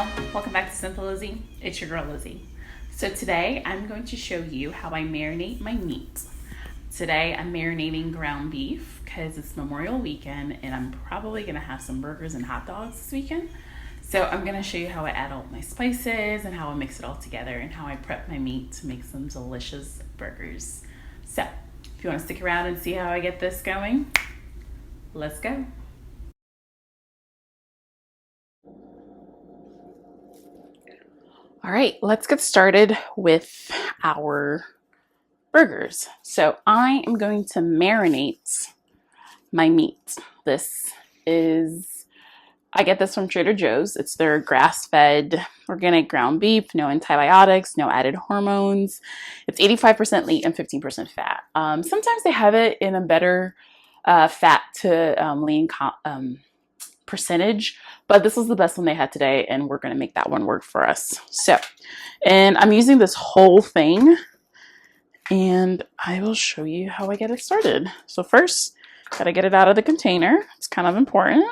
y'all, welcome back to Simple Lizzie. It's your girl Lizzie. So today I'm going to show you how I marinate my meat. Today I'm marinating ground beef because it's Memorial Weekend and I'm probably going to have some burgers and hot dogs this weekend. So I'm going to show you how I add all my spices and how I mix it all together and how I prep my meat to make some delicious burgers. So if you want to stick around and see how I get this going, let's go. All right, let's get started with our burgers. So I am going to marinate my meat. I get this from Trader Joe's. It's their grass-fed organic ground beef, no antibiotics, no added hormones. It's 85% meat and 15% fat. Sometimes they have it in a better fat to lean percentage, but this was the best one they had today and we're going to make that one work for us. So, and I'm using this whole thing and I will show you how I get it started. So first, gotta get it out of the container. It's kind of important.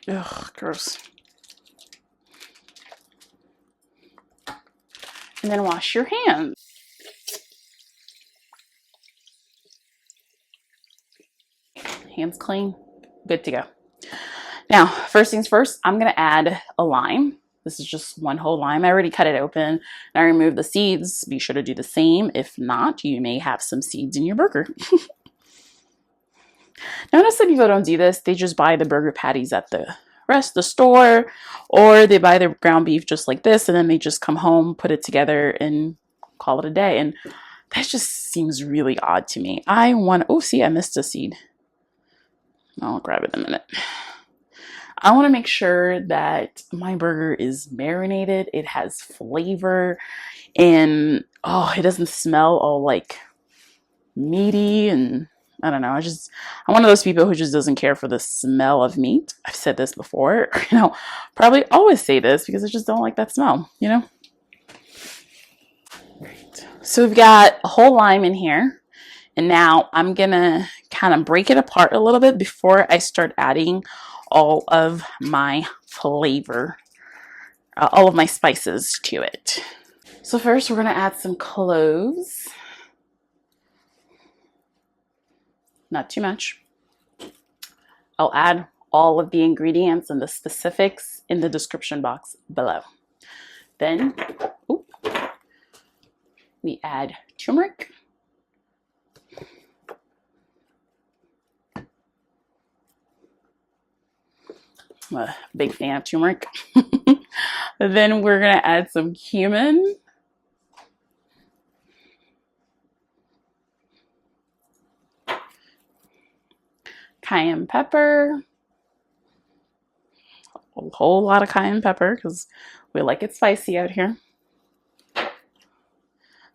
Ugh, gross. And then wash your hands. Hands clean, good to go. Now, first things first, I'm gonna add a lime. This is just one whole lime. I already cut it open and I removed the seeds. Be sure to do the same. If not, you may have some seeds in your burger. Notice that people don't do this. They just buy the burger patties at the store, or they buy their ground beef just like this, and then they just come home, put it together, and call it a day. And that just seems really odd to me. Oh, see, I missed a seed. I'll grab it in a minute. I want to make sure that my burger is marinated. It has flavor, and it doesn't smell all like meaty and I don't know. I'm one of those people who just doesn't care for the smell of meat. I've said this before, probably always say this because I just don't like that smell, Right. So we've got a whole lime in here. And now I'm gonna kind of break it apart a little bit before I start adding all of my flavor, all of my spices to it. So first we're gonna add some cloves. Not too much. I'll add all of the ingredients and the specifics in the description box below. Then we add turmeric. I'm a big fan of turmeric. Then we're gonna add some cumin. Cayenne pepper, a whole lot of cayenne pepper because we like it spicy out here.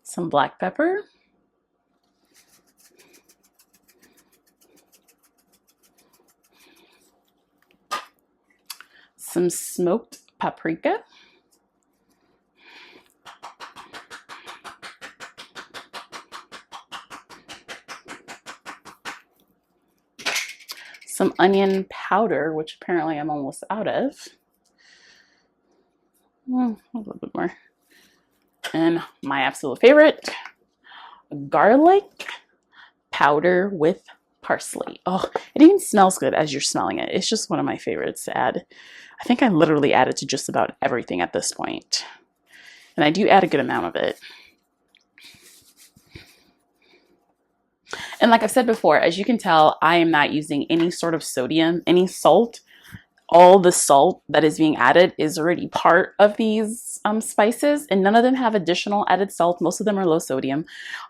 Some black pepper. Some smoked paprika. Some onion powder, which apparently I'm almost out of. A little bit more. And my absolute favorite, garlic powder with parsley. Oh, it even smells good as you're smelling it. It's just one of my favorites to add. I think I literally add it to just about everything at this point. And I do add a good amount of it. And like I've said before, as you can tell, I am not using any sort of sodium, any salt. All the salt that is being added is already part of these spices, and none of them have additional added salt. Most of them are low sodium.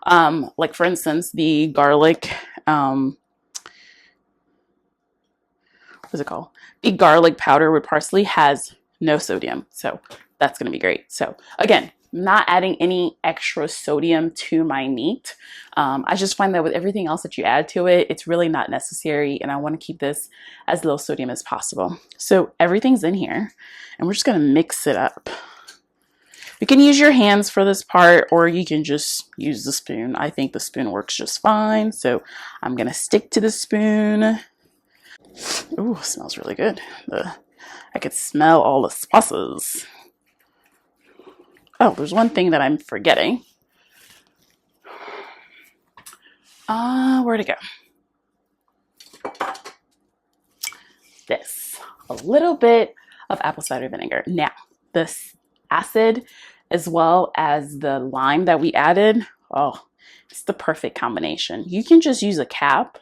Like for instance, the garlic, what is it called? The garlic powder with parsley has no sodium. So that's going to be great. So again, not adding any extra sodium to my meat. I just find that with everything else that you add to it, it's really not necessary, and I want to keep this as low sodium as possible. So everything's in here, and we're just going to mix it up. You can use your hands for this part, or you can just use the spoon. I think the spoon works just fine, so I'm going to stick to the spoon. Ooh, it smells really good. I could smell all the spices. Oh, there's one thing that I'm forgetting. Where'd it go? This. A little bit of apple cider vinegar. Now, this acid as well as the lime that we added, oh, it's the perfect combination. You can just use a cap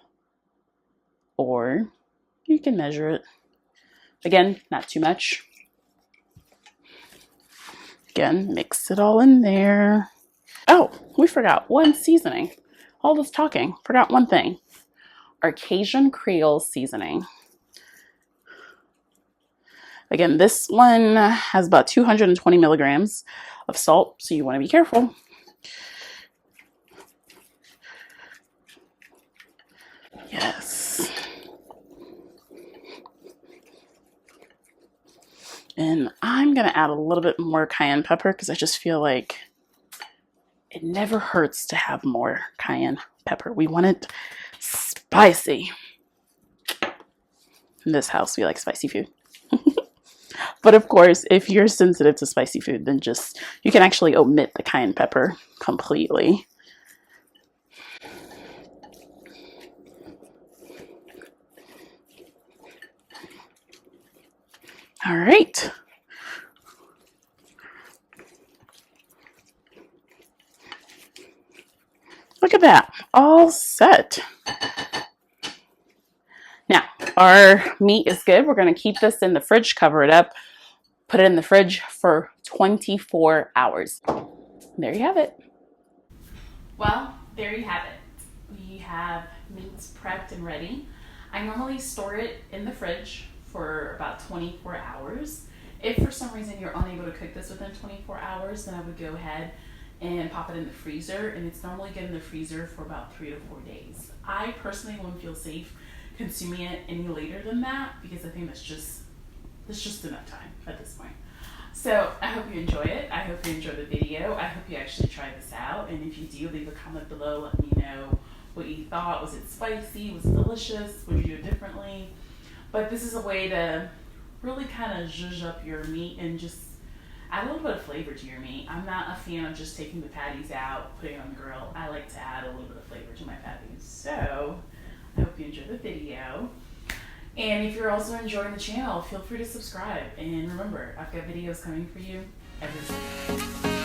or you can measure it. Again, not too much. Again, mix it all in there. Oh, we forgot one seasoning. All this talking, forgot one thing. Our Cajun Creole seasoning. Again, this one has about 220 milligrams of salt, so you want to be careful. Yes. And I'm going to add a little bit more cayenne pepper because I just feel like it never hurts to have more cayenne pepper. We want it spicy. In this house, we like spicy food. But of course, if you're sensitive to spicy food, then you can actually omit the cayenne pepper completely. All right. Look at that, all set. Now, our meat is good. We're going to keep this in the fridge, cover it up, put it in the fridge for 24 hours. There you have it. Well, there you have it. We have meats prepped and ready. I normally store it in the fridge for about 24 hours. If for some reason you're unable to cook this within 24 hours, then I would go ahead and pop it in the freezer, and it's normally good in the freezer for about 3 to 4 days. I personally wouldn't feel safe consuming it any later than that because I think that's just enough time at this point. So I hope you enjoy it. I hope you enjoy the video. I hope you actually try this out, and if you do, leave a comment below. Let me know what you thought. Was it spicy? Was it delicious? Would you do it differently? But this is a way to really kind of zhuzh up your meat and just add a little bit of flavor to your meat. I'm not a fan of just taking the patties out, putting it on the grill. I like to add a little bit of flavor to my patties. So I hope you enjoyed the video. And if you're also enjoying the channel, feel free to subscribe. And remember, I've got videos coming for you every single day.